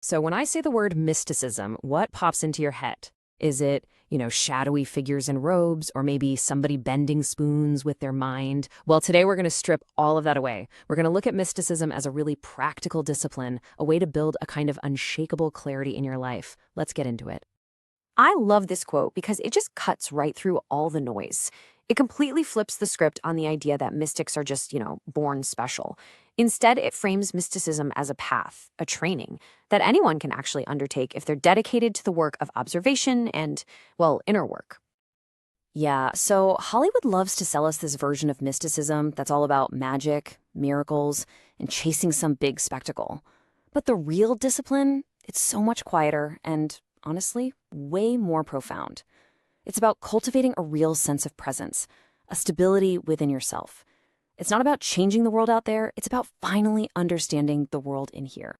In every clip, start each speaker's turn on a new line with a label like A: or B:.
A: So when I say the word mysticism, what pops into your head? Is it, shadowy figures in robes, or maybe somebody bending spoons with their mind? Well, today we're going to strip all of that away. We're going to look at mysticism as a really practical discipline, a way to build a kind of unshakable clarity in your life. Let's get into it.
B: I love this quote because it just cuts right through all the noise. It completely flips the script on the idea that mystics are just, born special. Instead, it frames mysticism as a path, a training, that anyone can actually undertake if they're dedicated to the work of observation and, well, inner work. Yeah, so Hollywood loves to sell us this version of mysticism that's all about magic, miracles, and chasing some big spectacle. But the real discipline, it's so much quieter and, honestly, way more profound. It's about cultivating a real sense of presence, a stability within yourself. It's not about changing the world out there, it's about finally understanding the world in here.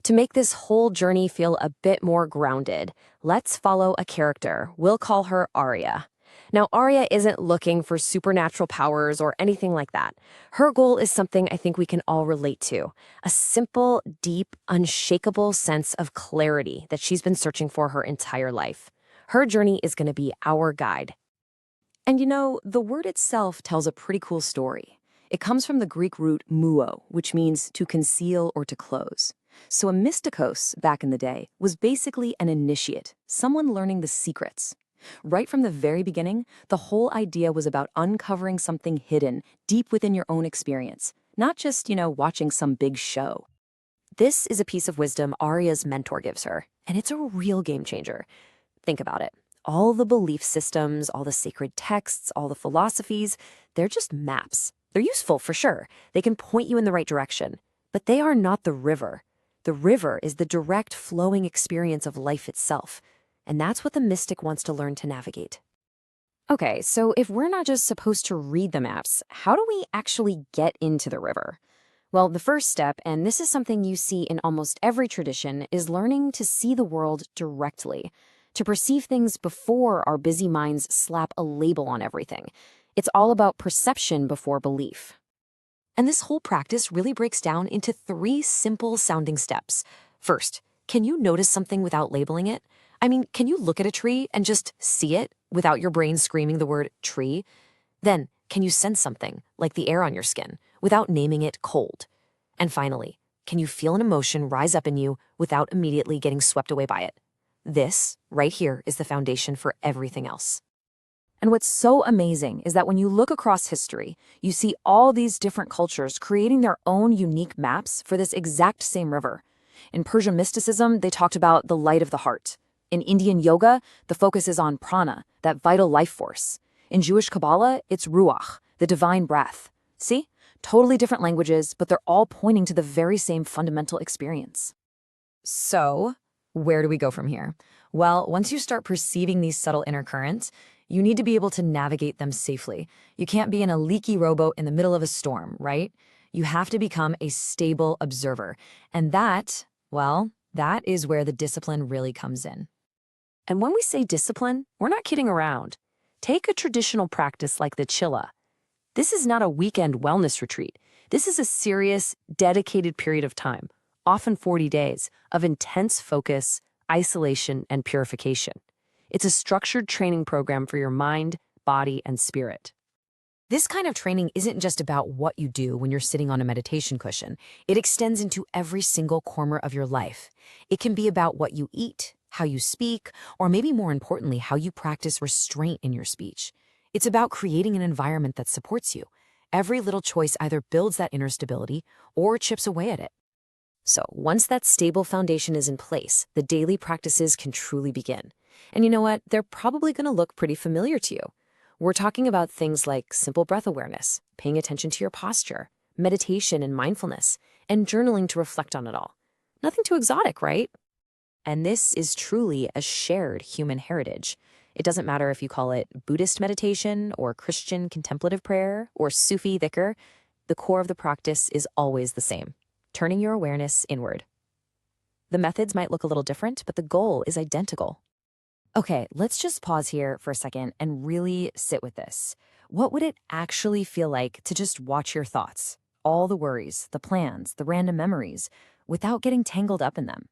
B: To make this whole journey feel a bit more grounded, let's follow a character. We'll call her Arya. Now, Arya isn't looking for supernatural powers or anything like that. Her goal is something I think we can all relate to, a simple, deep, unshakable sense of clarity that she's been searching for her entire life. Her journey is going to be our guide. And the word itself tells a pretty cool story. It comes from the Greek root muo, which means to conceal or to close. So a mystikos, back in the day, was basically an initiate, someone learning the secrets. Right from the very beginning, the whole idea was about uncovering something hidden deep within your own experience, not just, watching some big show. This is a piece of wisdom Arya's mentor gives her, and it's a real game changer. Think about it. All the belief systems, all the sacred texts, all the philosophies, they're just maps. They're useful for sure. They can point you in the right direction, but they are not the river. The river is the direct flowing experience of life itself. And that's what the mystic wants to learn to navigate. Okay, so if we're not just supposed to read the maps, how do we actually get into the river? Well, the first step, and this is something you see in almost every tradition, is learning to see the world directly, to perceive things before our busy minds slap a label on everything. It's all about perception before belief. And this whole practice really breaks down into 3 simple-sounding steps. First, can you notice something without labeling it? I mean, can you look at a tree and just see it without your brain screaming the word tree? Then, can you sense something, like the air on your skin, without naming it cold? And finally, can you feel an emotion rise up in you without immediately getting swept away by it? This, right here, is the foundation for everything else. And what's so amazing is that when you look across history, you see all these different cultures creating their own unique maps for this exact same river. In Persian mysticism, they talked about the light of the heart. In Indian yoga, the focus is on prana, that vital life force. In Jewish Kabbalah, it's ruach, the divine breath. See? Totally different languages, but they're all pointing to the very same fundamental experience. So, where do we go from here? Well, once you start perceiving these subtle inner currents, you need to be able to navigate them safely. You can't be in a leaky rowboat in the middle of a storm, right? You have to become a stable observer. And that is where the discipline really comes in. And when we say discipline, we're not kidding around. Take a traditional practice like the chilla. This is not a weekend wellness retreat. This is a serious, dedicated period of time, often 40 days, of intense focus, isolation, and purification. It's a structured training program for your mind, body, and spirit. This kind of training isn't just about what you do when you're sitting on a meditation cushion. It extends into every single corner of your life. It can be about what you eat, how you speak, or maybe more importantly, how you practice restraint in your speech. It's about creating an environment that supports you. Every little choice either builds that inner stability or chips away at it. So once that stable foundation is in place, the daily practices can truly begin. And you know what? They're probably going to look pretty familiar to you. We're talking about things like simple breath awareness, paying attention to your posture, meditation and mindfulness, and journaling to reflect on it all. Nothing too exotic, right? And this is truly a shared human heritage. It doesn't matter if you call it Buddhist meditation or Christian contemplative prayer or Sufi dhikr, the core of the practice is always the same, turning your awareness inward. The methods might look a little different, but the goal is identical. Okay, let's just pause here for a second and really sit with this. What would it actually feel like to just watch your thoughts, all the worries, the plans, the random memories, without getting tangled up in them?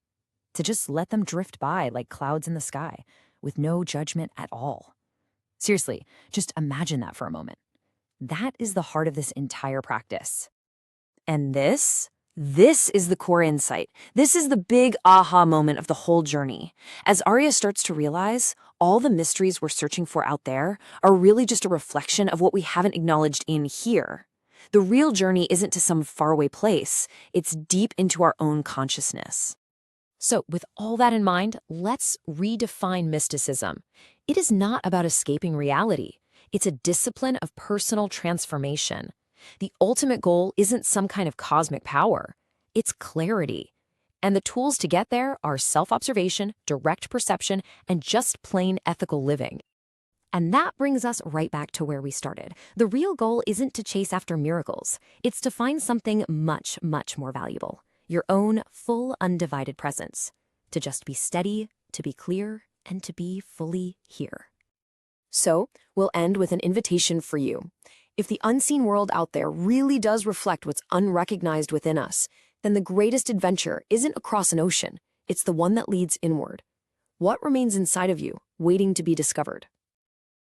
B: to just let them drift by like clouds in the sky, with no judgment at all. Seriously, just imagine that for a moment. That is the heart of this entire practice. And this is the core insight. This is the big aha moment of the whole journey. As Arya starts to realize, all the mysteries we're searching for out there are really just a reflection of what we haven't acknowledged in here. The real journey isn't to some faraway place. It's deep into our own consciousness. So, with all that in mind, let's redefine mysticism. It is not about escaping reality. It's a discipline of personal transformation. The ultimate goal isn't some kind of cosmic power. It's clarity. And the tools to get there are self-observation, direct perception, and just plain ethical living. And that brings us right back to where we started. The real goal isn't to chase after miracles. It's to find something much, much more valuable. Your own full, undivided presence. To just be steady, to be clear, and to be fully here. So, we'll end with an invitation for you. If the unseen world out there really does reflect what's unrecognized within us, then the greatest adventure isn't across an ocean. It's the one that leads inward. What remains inside of you, waiting to be discovered?